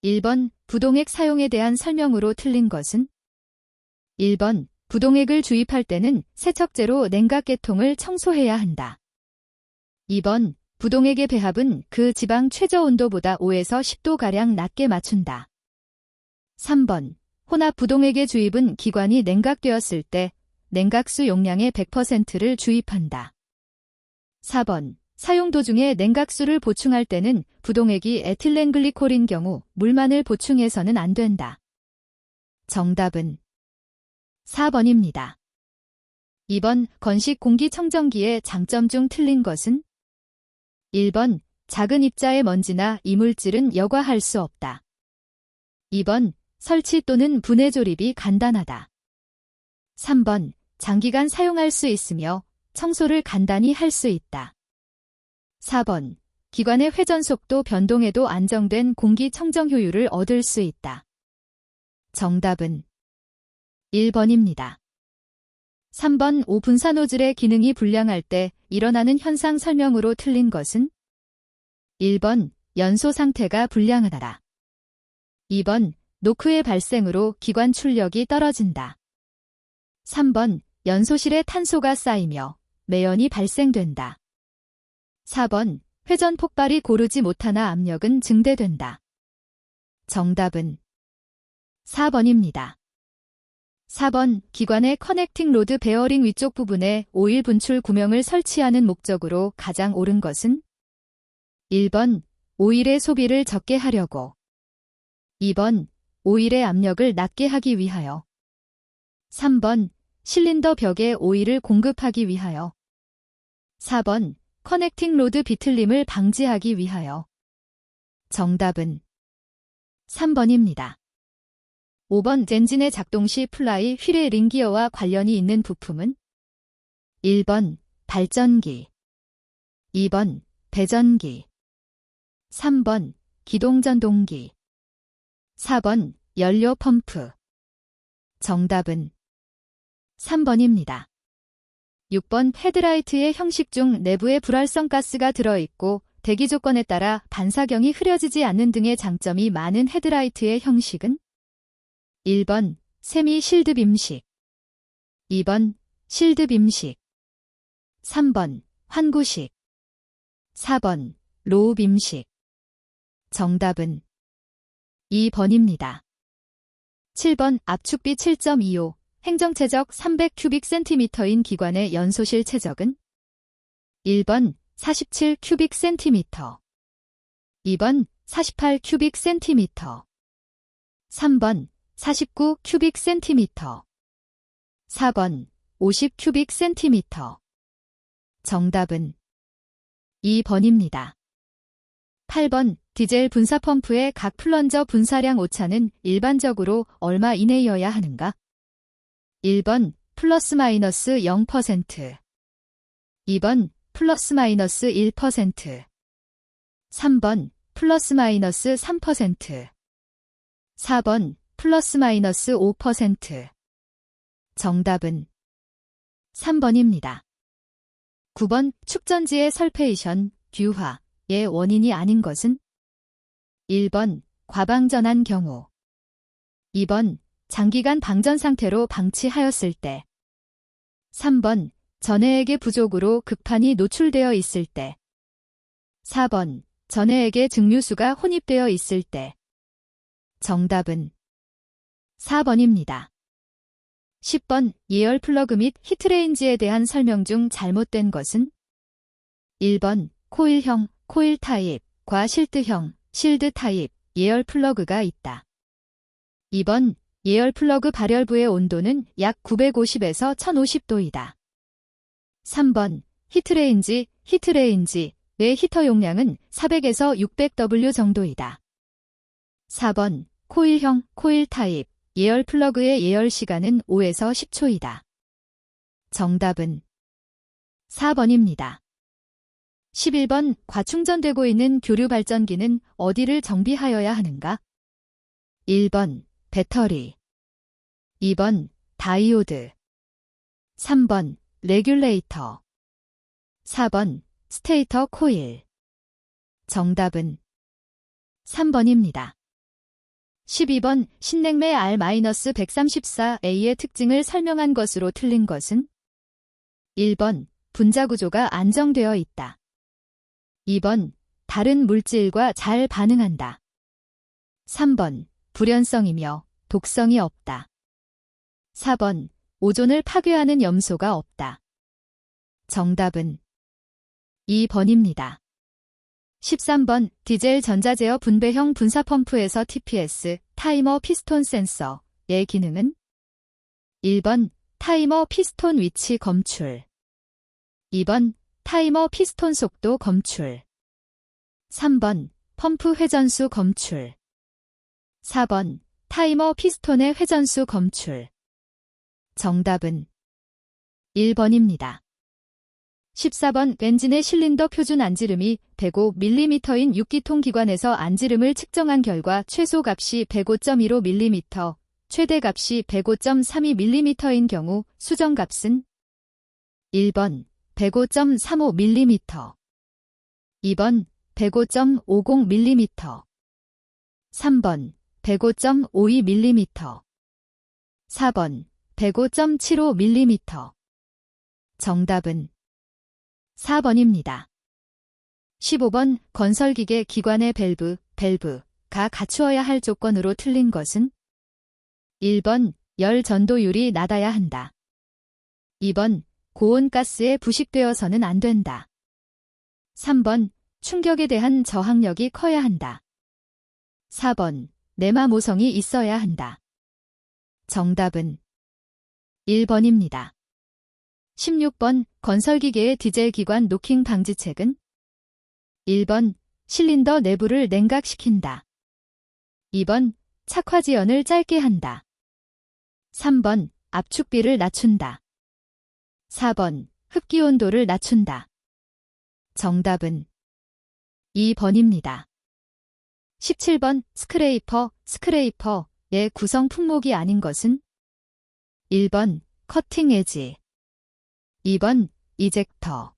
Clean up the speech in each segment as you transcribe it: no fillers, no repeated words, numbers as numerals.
1번 부동액 사용에 대한 설명으로 틀린 것은? 1번 부동액을 주입할 때는 세척제로 냉각계통을 청소해야 한다. 2번 부동액의 배합은 그 지방 최저 온도보다 5에서 10도가량 낮게 맞춘다. 3번 혼합 부동액의 주입은 기관이 냉각되었을 때 냉각수 용량의 100%를 주입한다. 4번 사용 도중에 냉각수를 보충할 때는 부동액이 에틸렌글리콜인 경우 물만을 보충해서는 안 된다. 정답은 4번입니다. 2번 건식 공기청정기의 장점 중 틀린 것은? 1번 작은 입자의 먼지나 이물질은 여과할 수 없다. 2번 설치 또는 분해 조립이 간단하다. 3번 장기간 사용할 수 있으며 청소를 간단히 할 수 있다. 4번 기관의 회전 속도 변동에도 안정된 공기청정 효율을 얻을 수 있다. 정답은 1번입니다. 3번 5분사 노즐의 기능이 불량할 때 일어나는 현상 설명으로 틀린 것은? 1번 연소 상태가 불량하다. 2번 노크의 발생으로 기관 출력이 떨어진다. 3번 연소실에 탄소가 쌓이며 매연이 발생된다. 4번 회전 폭발이 고르지 못하나 압력은 증대된다. 정답은 4번입니다. 4번 기관의 커넥팅 로드 베어링 위쪽 부분에 오일 분출 구명을 설치하는 목적으로 가장 옳은 것은? 1번 오일의 소비를 적게 하려고. 2번 오일의 압력을 낮게 하기 위하여. 3번 실린더 벽에 오일을 공급하기 위하여. 4번 커넥팅 로드 비틀림을 방지하기 위하여. 정답은 3번입니다. 5번 엔진의 작동 시 플라이 휠의 링기어와 관련이 있는 부품은? 1번 발전기, 2번 배전기, 3번 기동전동기, 4번 연료 펌프. 정답은 3번입니다. 6번 헤드라이트의 형식 중 내부에 불활성 가스가 들어있고 대기 조건에 따라 반사경이 흐려지지 않는 등의 장점이 많은 헤드라이트의 형식은? 1번 세미 실드 빔식, 2번 실드 빔식, 3번 환구식, 4번 로우 빔식. 정답은 2번입니다. 7번 압축비 7.25, 행정체적 300큐빅cm인 기관의 연소실 체적은? 1번 47큐빅cm, 2번 48큐빅cm, 3번 49큐빅cm, 4번 50큐빅cm. 정답은 2번입니다. 8번 디젤 분사 펌프의 각 플런저 분사량 오차는 일반적으로 얼마 이내여야 하는가? 1번 플러스 마이너스 0%, 2번 플러스 마이너스 1%, 3번 플러스 마이너스 3%, 4번 플러스 마이너스 5%. 정답은 3번입니다. 9번 축전지의 설페이션, 규화의 원인이 아닌 것은? 1번 과방전한 경우, 2번 장기간 방전 상태로 방치하였을 때, 3번 전해액의 부족으로 극판이 노출되어 있을 때, 4번 전해액의 증류수가 혼입되어 있을 때. 정답은 4번입니다. 10번 예열 플러그 및 히트레인지에 대한 설명 중 잘못된 것은? 1번 코일형, 코일 타입과 실드형, 실드 타입, 예열 플러그가 있다. 2번 예열 플러그 발열부의 온도는 약 950에서 1050도이다. 3번 히트레인지의 히터 용량은 400에서 600W 정도이다. 4번 코일형, 코일 타입, 예열 플러그의 예열 시간은 5에서 10초이다. 정답은 4번입니다. 11번 과충전되고 있는 교류 발전기는 어디를 정비하여야 하는가? 1번 배터리, 2번 다이오드, 3번 레귤레이터, 4번 스테이터 코일. 정답은 3번입니다. 12번 신냉매 R-134A의 특징을 설명한 것으로 틀린 것은 1번 분자구조가 안정되어 있다. 2번 다른 물질과 잘 반응한다. 3번 불연성이며 독성이 없다. 4번 오존을 파괴하는 염소가 없다. 정답은 2번입니다. 13번 디젤 전자제어 분배형 분사펌프에서 TPS 타이머 피스톤 센서의 기능은 1번 타이머 피스톤 위치 검출 2번 타이머 피스톤 속도 검출 3번 펌프 회전수 검출 4번 타이머 피스톤의 회전수 검출 정답은 1번입니다. 14번 엔진의 실린더 표준 안지름이 105mm인 6기통 기관에서 안지름을 측정한 결과 최소 값이 105.15mm, 최대 값이 105.32mm인 경우 수정 값은 1번 105.35mm, 2번 105.50mm, 3번 105.52mm, 4번 105.75mm. 정답은 4번입니다. 15번 건설기계 기관의 밸브가 갖추어야 할 조건으로 틀린 것은 1번 열 전도율이 낮아야 한다. 2번 고온가스에 부식되어서는 안 된다. 3번 충격에 대한 저항력이 커야 한다. 4번 내마 모성이 있어야 한다. 정답은 1번입니다. 16번 건설기계의 디젤 기관 노킹 방지책은 1번 실린더 내부를 냉각시킨다. 2번 착화지연을 짧게 한다. 3번 압축비를 낮춘다. 4번 흡기온도를 낮춘다. 정답은 2번입니다. 17번 스크레이퍼의 구성 품목이 아닌 것은 1번 커팅 에지 2번 이젝터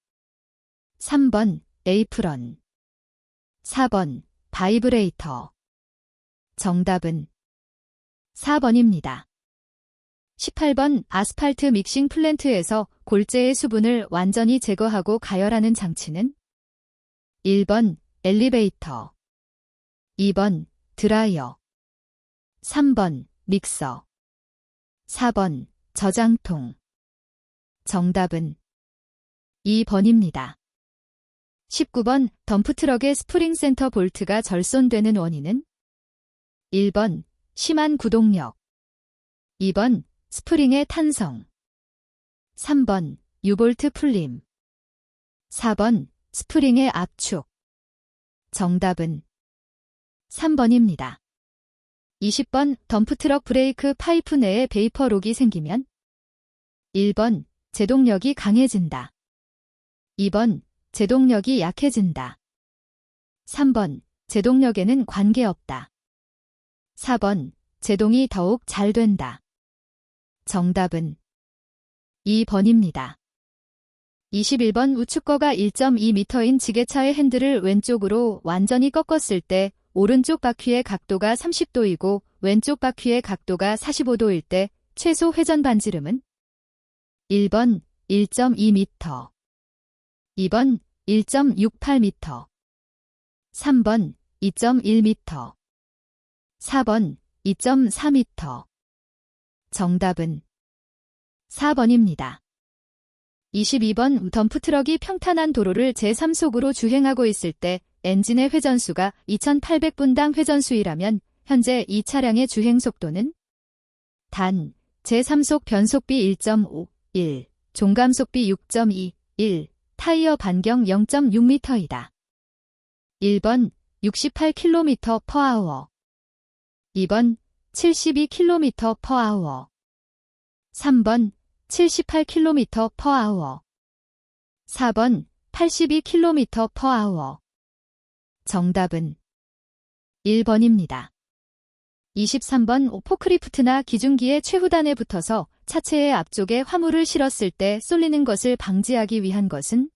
3번 에이프런 4번 바이브레이터 정답은 4번입니다. 18번 아스팔트 믹싱 플랜트에서 골재의 수분을 완전히 제거하고 가열하는 장치는 1번 엘리베이터 2번 드라이어 3번 믹서 4번 저장통 정답은 2번입니다. 19번 덤프트럭의 스프링 센터 볼트가 절손되는 원인은 1번 심한 구동력 2번 스프링의 탄성 3번 유볼트 풀림 4번 스프링의 압축 정답은 3번입니다. 20번 덤프트럭 브레이크 파이프 내에 베이퍼록이 생기면 1번 제동력이 강해진다. 2번 제동력이 약해진다. 3번 제동력에는 관계없다. 4번 제동이 더욱 잘 된다. 정답은 2번입니다. 21번 우측거가 1.2m인 지게차의 핸들을 왼쪽으로 완전히 꺾었을 때 오른쪽 바퀴의 각도가 30도이고 왼쪽 바퀴의 각도가 45도일 때 최소 회전 반지름은 1번 1.2m, 2번 1.68m, 3번 2.1m, 4번 2.4m. 정답은 4번입니다. 22번 덤프트럭이 평탄한 도로를 제3속으로 주행하고 있을 때 엔진의 회전수가 2800분당 회전수이라면 현재 이 차량의 주행속도는 단, 제3속 변속비 1.5, 1, 종감속비 6.2, 1, 타이어 반경 0.6m이다. 1번 68km/h 2번 72km/h 3번 78km/h 4번 82km/h 정답은 1번입니다. 23번 포크리프트나 기중기의 최후단에 붙어서 차체의 앞쪽에 화물을 실었을 때 쏠리는 것을 방지하기 위한 것은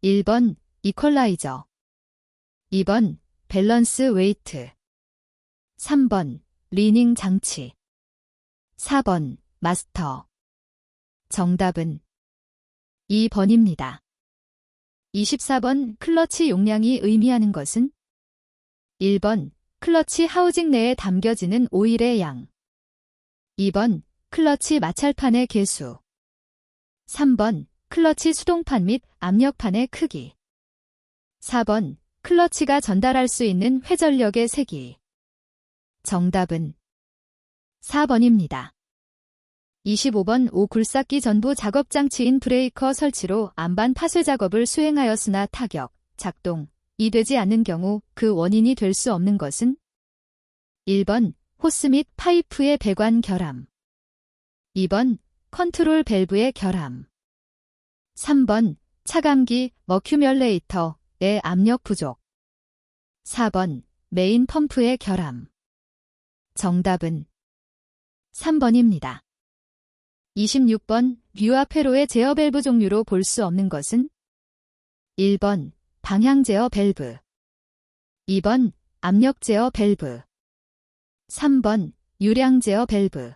1번 이퀄라이저 2번 밸런스 웨이트 3번 리닝 장치. 4번 마스터. 정답은 2번입니다. 24번 클러치 용량이 의미하는 것은 1번 클러치 하우징 내에 담겨지는 오일의 양. 2번 클러치 마찰판의 개수. 3번 클러치 수동판 및 압력판의 크기. 4번 클러치가 전달할 수 있는 회전력의 세기. 정답은 4번입니다. 25번 오굴삭기 전부 작업장치인 브레이커 설치로 안반 파쇄 작업을 수행하였으나 타격, 작동이 되지 않는 경우 그 원인이 될 수 없는 것은 1번 호스 및 파이프의 배관 결함. 2번 컨트롤 밸브의 결함. 3번 차감기 머큐뮬레이터의 압력 부족. 4번 메인 펌프의 결함. 정답은 3번입니다. 26번 뷰압 회로의 제어 밸브 종류로 볼 수 없는 것은 1번 방향 제어 밸브. 2번 압력 제어 밸브. 3번 유량 제어 밸브.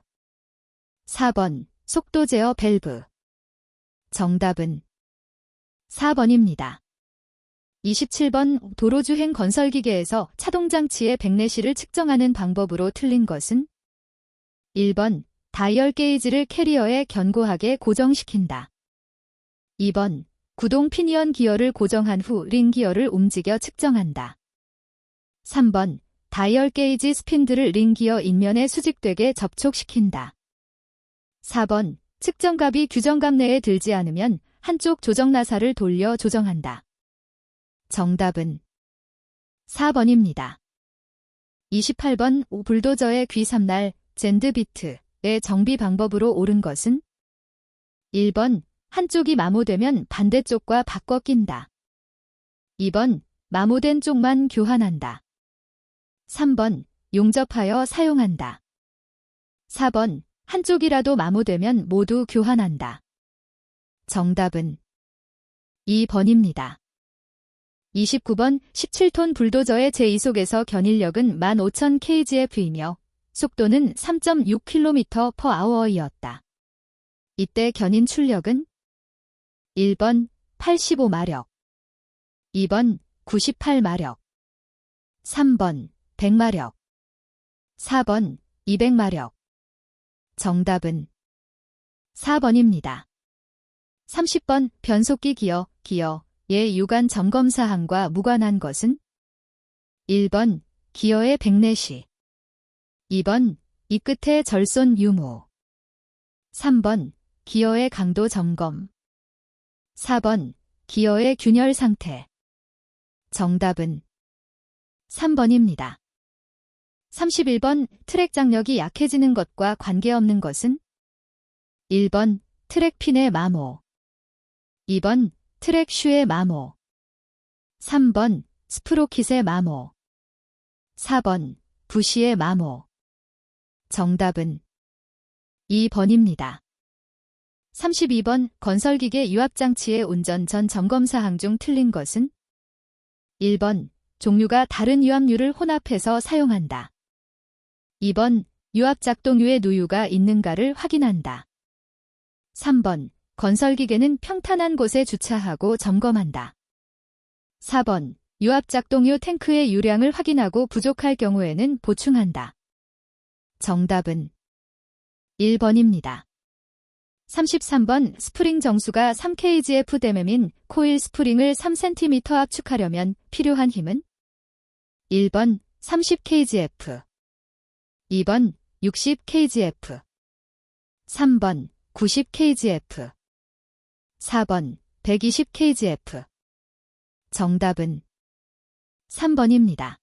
4번 속도 제어 밸브. 정답은 4번입니다. 27번 도로주행 건설기계에서 차동장치의 백내시를 측정하는 방법으로 틀린 것은 1번 다이얼 게이지를 캐리어에 견고하게 고정시킨다. 2번 구동 피니언 기어를 고정한 후 링 기어를 움직여 측정한다. 3번 다이얼 게이지 스핀들을 링 기어 인면에 수직되게 접촉시킨다. 4번 측정갑이 규정갑 내에 들지 않으면 한쪽 조정 나사를 돌려 조정한다. 정답은 4번입니다. 28번 불도저의 귀삼날 젠드비트의 정비 방법으로 옳은 것은 1번 한쪽이 마모되면 반대쪽과 바꿔 낀다. 2번 마모된 쪽만 교환한다. 3번 용접하여 사용한다. 4번 한쪽이라도 마모되면 모두 교환한다. 정답은 2번입니다. 29번 17톤 불도저의 제2속에서 견인력은 15,000kgf이며 속도는 3.6km/h이었다. 이때 견인 출력은 1번 85마력, 2번 98마력, 3번 100마력, 4번 200마력. 정답은 4번입니다. 30번 변속기 기어의 유관 점검 사항과 무관한 것은 1번 기어의 백내시, 2번 이 끝의 절손 유무, 3번 기어의 강도 점검, 4번 기어의 균열 상태. 정답은 3번입니다. 31번 트랙 장력이 약해지는 것과 관계없는 것은 1번 트랙 핀의 마모, 2번 트랙 슈의 마모, 3번 스프로킷의 마모, 4번 부시의 마모. 정답은 2번입니다. 32번 건설기계 유압장치의 운전 전 점검 사항 중 틀린 것은 1번 종류가 다른 유압류를 혼합해서 사용한다. 2번 유압 작동유에 누유가 있는가를 확인한다. 3번 건설기계는 평탄한 곳에 주차하고 점검한다. 4번 유압 작동유 탱크의 유량을 확인하고 부족할 경우에는 보충한다. 정답은 1번입니다. 33번 스프링 정수가 3kgf 데매민 코일 스프링을 3cm 압축하려면 필요한 힘은 1번 30kgf, 2번 60kgf, 3번 90kgf, 4번 120kgf. 정답은 3번입니다.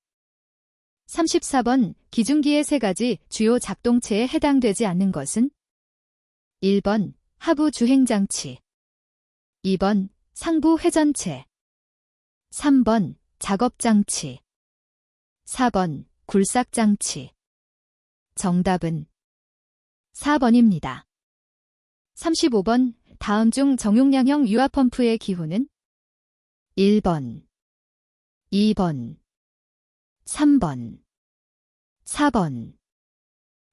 34번 기중기의 세 가지 주요 작동체에 해당되지 않는 것은 1번 하부 주행장치, 2번 상부 회전체, 3번 작업장치, 4번 굴삭장치. 정답은 4번입니다. 35번 다음 중 정용량형 유압펌프의 기호는 1번, 2번, 3번. 4번.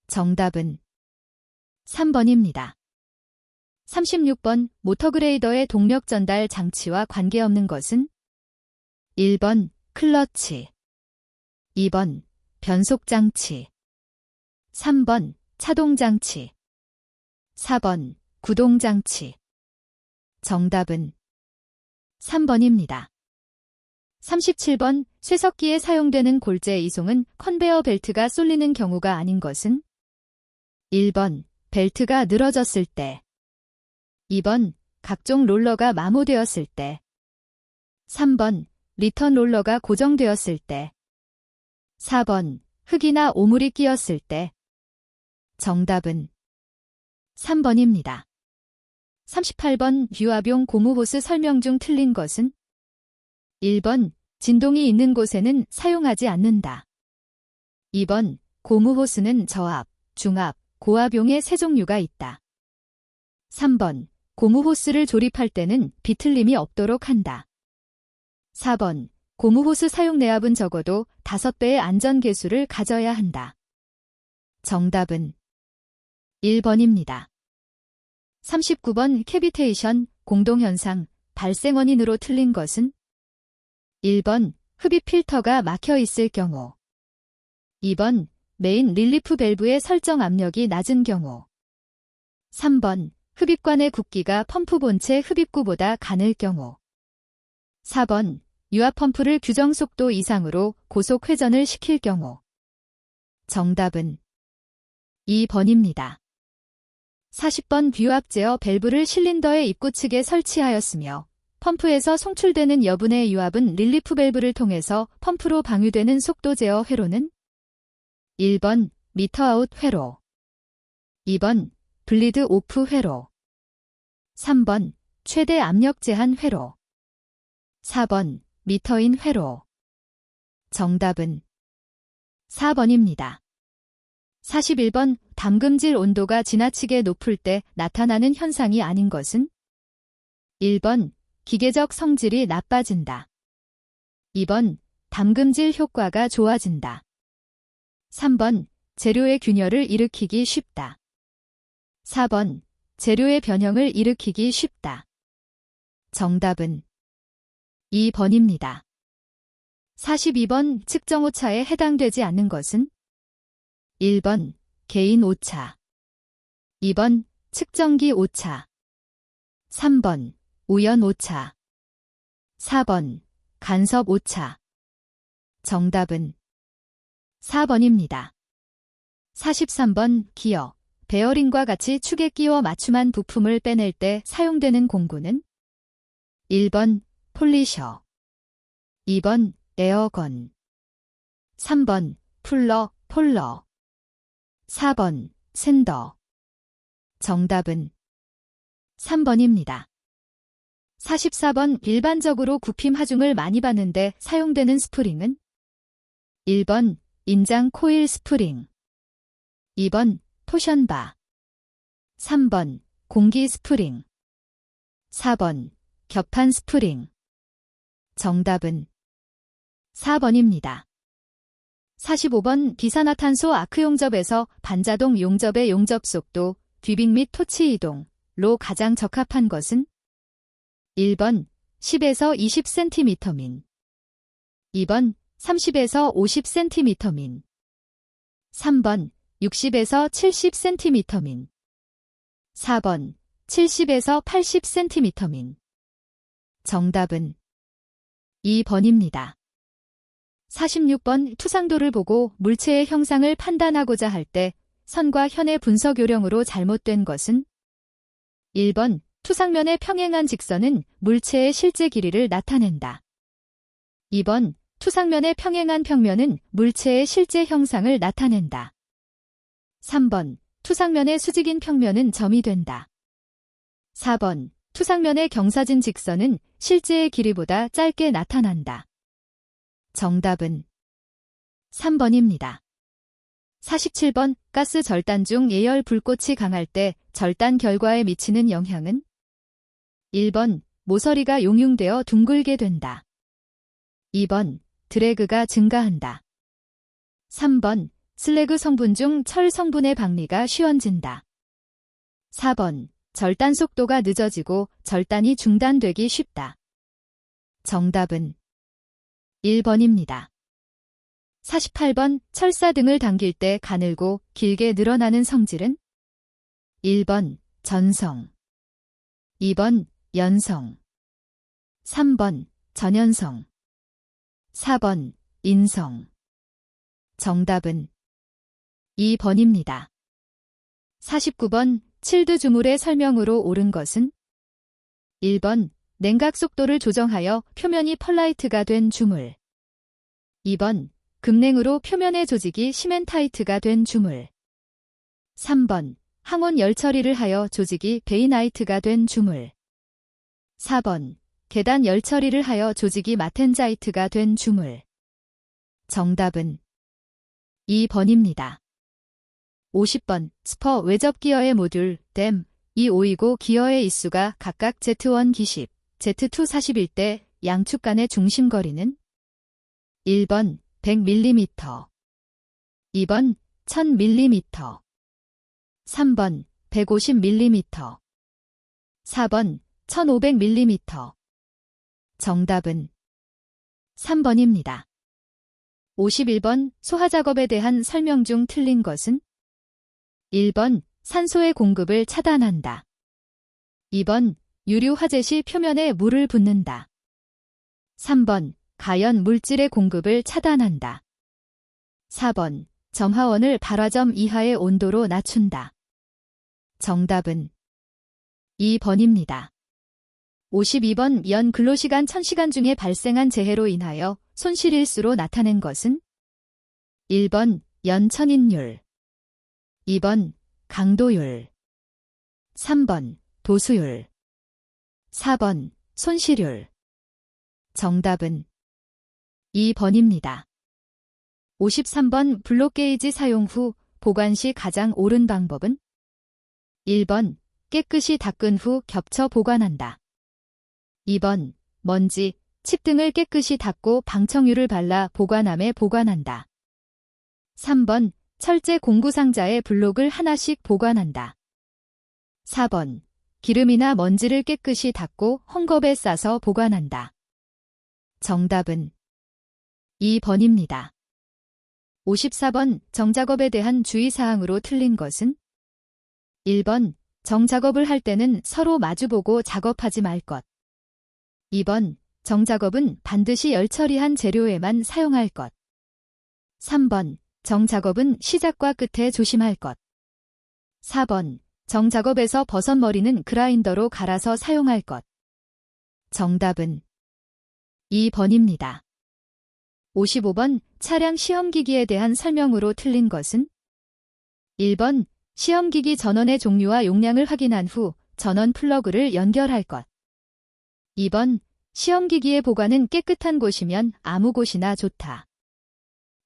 정답은 3번입니다. 36번 모터그레이더의 동력 전달 장치와 관계없는 것은 1번 클러치, 2번 변속 장치, 3번 차동 장치, 4번 구동 장치. 정답은 3번입니다. 37번 쇠석기에 사용되는 골재 이송은 컨베어 벨트가 쏠리는 경우가 아닌 것은 1번 벨트가 늘어졌을 때, 2번 각종 롤러가 마모되었을 때, 3번 리턴 롤러가 고정되었을 때, 4번 흙이나 오물이 끼었을 때. 정답은 3번입니다. 38번 유압용 고무호스 설명 중 틀린 것은 1번 진동이 있는 곳에는 사용하지 않는다. 2번 고무호스는 저압, 중압, 고압용의 세 종류가 있다. 3번 고무호스를 조립할 때는 비틀림이 없도록 한다. 4번 고무호스 사용 내압은 적어도 5배의 안전계수를 가져야 한다. 정답은 1번입니다. 39번 캐비테이션, 공동현상, 발생 원인으로 틀린 것은 1번 흡입 필터가 막혀 있을 경우, 2번 메인 릴리프 밸브의 설정 압력이 낮은 경우, 3번 흡입관의 굵기가 펌프 본체 흡입구보다 가늘 경우, 4번 유압 펌프를 규정 속도 이상으로 고속 회전을 시킬 경우. 정답은 2번입니다. 40번 뷰압 제어 밸브를 실린더의 입구 측에 설치하였으며 펌프에서 송출되는 여분의 유압은 릴리프 밸브를 통해서 펌프로 방유되는 속도 제어 회로는 1번 미터 아웃 회로, 2번 블리드 오프 회로, 3번 최대 압력 제한 회로, 4번 미터인 회로. 정답은 4번입니다. 41번 담금질 온도가 지나치게 높을 때 나타나는 현상이 아닌 것은 1번 기계적 성질이 나빠진다. 2번 담금질 효과가 좋아진다. 3번 재료의 균열을 일으키기 쉽다. 4번 재료의 변형을 일으키기 쉽다. 정답은 2번입니다. 42번 측정 오차에 해당되지 않는 것은 1번 개인 오차, 2번 측정기 오차, 3번 우연 오차, 4번 간섭 오차. 정답은 4번입니다. 43번 기어, 베어링과 같이 축에 끼워 맞춤한 부품을 빼낼 때 사용되는 공구는 1번 폴리셔, 2번 에어건, 3번 풀러, 폴러, 4번 샌더. 정답은 3번입니다. 44번 일반적으로 굽힘 하중을 많이 받는데 사용되는 스프링은 1번 인장 코일 스프링, 2번 토션바, 3번 공기 스프링, 4번 격판 스프링. 정답은 4번입니다. 45번 비산화탄소 아크 용접에서 반자동 용접의 용접 속도, 뒤빙 및 토치 이동로 가장 적합한 것은 1번 10에서 20cmmin, 2번 30에서 50cmmin, 3번 60에서 70cmmin, 4번 70에서 80cmmin. 정답은 2번입니다. 46번 투상도를 보고 물체의 형상을 판단하고자 할 때 선과 현의 분석 요령으로 잘못된 것은 1번 투상면의 평행한 직선은 물체의 실제 길이를 나타낸다. 2번 투상면의 평행한 평면은 물체의 실제 형상을 나타낸다. 3번 투상면의 수직인 평면은 점이 된다. 4번 투상면의 경사진 직선은 실제의 길이보다 짧게 나타난다. 정답은 3번입니다. 47번 가스 절단 중 예열 불꽃이 강할 때 절단 결과에 미치는 영향은 1번 모서리가 용융되어 둥글게 된다. 2번 드래그가 증가한다. 3번 슬래그 성분 중 철 성분의 박리가 쉬워진다. 4번. 절단 속도가 늦어지고 절단이 중단되기 쉽다. 정답은 1번입니다. 48번. 철사 등을 당길 때 가늘고 길게 늘어나는 성질은 1번. 전성 2번. 연성 3번. 전연성 4번. 인성 정답은 2번입니다. 49번. 칠드 주물의 설명으로 옳은 것은 1번. 냉각 속도를 조정하여 표면이 펄라이트가 된 주물 2번. 급냉으로 표면의 조직이 시멘타이트가 된 주물 3번. 항온 열 처리를 하여 조직이 베이나이트가 된 주물 4번. 계단 열 처리를 하여 조직이 마텐자이트가 된 주물 정답은 2번입니다. 50번. 스퍼 외접 기어의 모듈, 댐, 이 5이고 기어의 입수가 각각 Z1 기십, Z2 41 때 양축 간의 중심 거리는 1번 100mm, 2번 1000mm, 3번 150mm, 4번 1500mm. 정답은 3번입니다. 51번. 소화작업에 대한 설명 중 틀린 것은 1번. 산소의 공급을 차단한다. 2번. 유류 화재 시 표면에 물을 붓는다. 3번. 가연 물질의 공급을 차단한다. 4번. 점화원을 발화점 이하의 온도로 낮춘다. 정답은 2번입니다. 52번. 연 근로시간 1000시간 중에 발생한 재해로 인하여 손실일수로 나타낸 것은 1번. 연 천인율 2번. 강도율 3번. 도수율 4번. 손실율 정답은 2번입니다. 53번. 블록게이지 사용 후 보관 시 가장 옳은 방법은 1번. 깨끗이 닦은 후 겹쳐 보관한다. 2번. 먼지, 칩 등을 깨끗이 닦고 방청유를 발라 보관함에 보관한다. 3번. 철제 공구 상자에 블록을 하나씩 보관한다. 4번. 기름이나 먼지를 깨끗이 닦고 헝겊에 싸서 보관한다. 정답은 2번입니다. 54번. 정작업에 대한 주의사항으로 틀린 것은 1번. 정작업을 할 때는 서로 마주보고 작업하지 말 것. 2번. 정작업은 반드시 열처리한 재료에만 사용할 것. 3번. 정작업은 시작과 끝에 조심할 것. 4번. 정작업에서 버선머리는 그라인더로 갈아서 사용할 것. 정답은 2번입니다. 55번. 차량 시험기기에 대한 설명으로 틀린 것은 1번. 시험기기 전원의 종류와 용량을 확인한 후 전원 플러그를 연결할 것. 2번. 시험기기의 보관은 깨끗한 곳이면 아무 곳이나 좋다.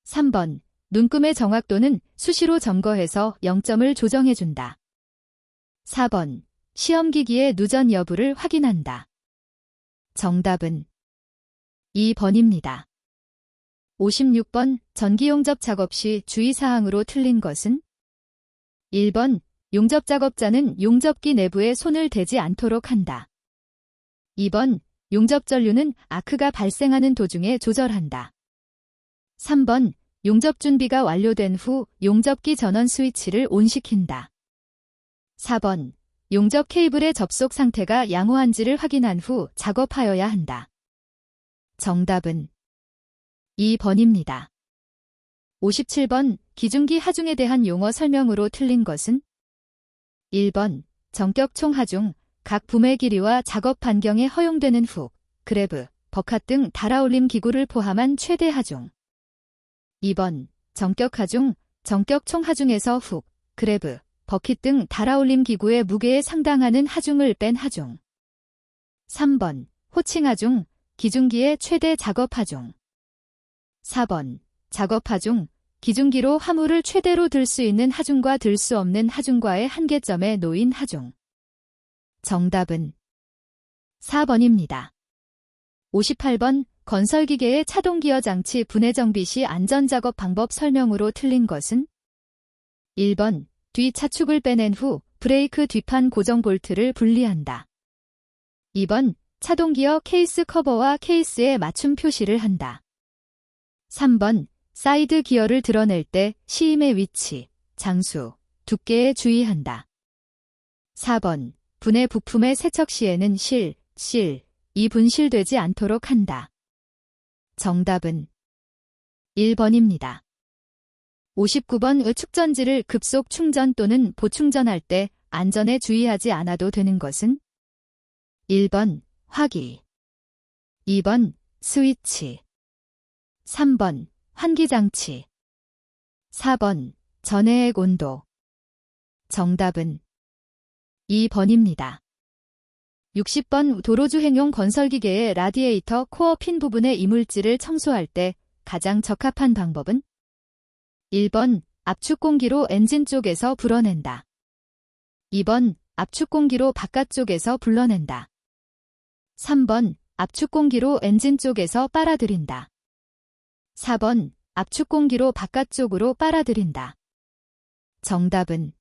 3번. 눈금의 정확도는 수시로 점거해서 0점을 조정해준다. 4번. 시험기기의 누전 여부를 확인한다. 정답은 2번입니다. 56번. 전기용접 작업 시 주의사항으로 틀린 것은 1번. 용접 작업자는 용접기 내부에 손을 대지 않도록 한다. 2번. 용접 전류는 아크가 발생하는 도중에 조절한다. 3번. 용접 준비가 완료된 후 용접기 전원 스위치를 온시킨다. 4번. 용접 케이블의 접속 상태가 양호한지를 확인한 후 작업하여야 한다. 정답은 2번입니다. 57번. 기중기 하중에 대한 용어 설명으로 틀린 것은 1번. 전격총 하중, 각 부매 길이와 작업 반경에 허용되는 훅, 그래브, 버카 등 달아올림 기구를 포함한 최대 하중. 2번. 전격 하중, 전격총 하중에서 훅, 그래브, 버킷 등 달아올림 기구의 무게에 상당하는 하중을 뺀 하중. 3번. 호칭 하중, 기중기의 최대 작업 하중. 4번. 작업 하중, 기중기로 화물을 최대로 들 수 있는 하중과 들 수 없는 하중과의 한계점에 놓인 하중. 정답은 4번입니다. 58번. 건설기계의 차동기어 장치 분해 정비 시 안전작업 방법 설명으로 틀린 것은 1번 뒤 차축을 빼낸 후 브레이크 뒷판 고정 볼트를 분리한다. 2번 차동기어 케이스 커버와 케이스에 맞춤 표시를 한다. 3번 사이드 기어를 드러낼 때 시임의 위치, 장수, 두께에 주의한다. 4번 분해 부품의 세척 시에는 이 분실되지 않도록 한다. 정답은 1번입니다. 59번 축전지를 급속 충전 또는 보충전할 때 안전에 주의하지 않아도 되는 것은 1번 화기, 2번 스위치, 3번 환기장치, 4번 전해액 온도. 정답은 2번입니다. 60번 도로주행용 건설기계의 라디에이터 코어 핀 부분의 이물질을 청소할 때 가장 적합한 방법은 1번 압축공기로 엔진 쪽에서 불어낸다. 2번 압축공기로 바깥쪽에서 불러낸다. 3번 압축공기로 엔진 쪽에서 빨아들인다. 4번 압축공기로 바깥쪽으로 빨아들인다. 정답은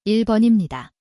1번입니다.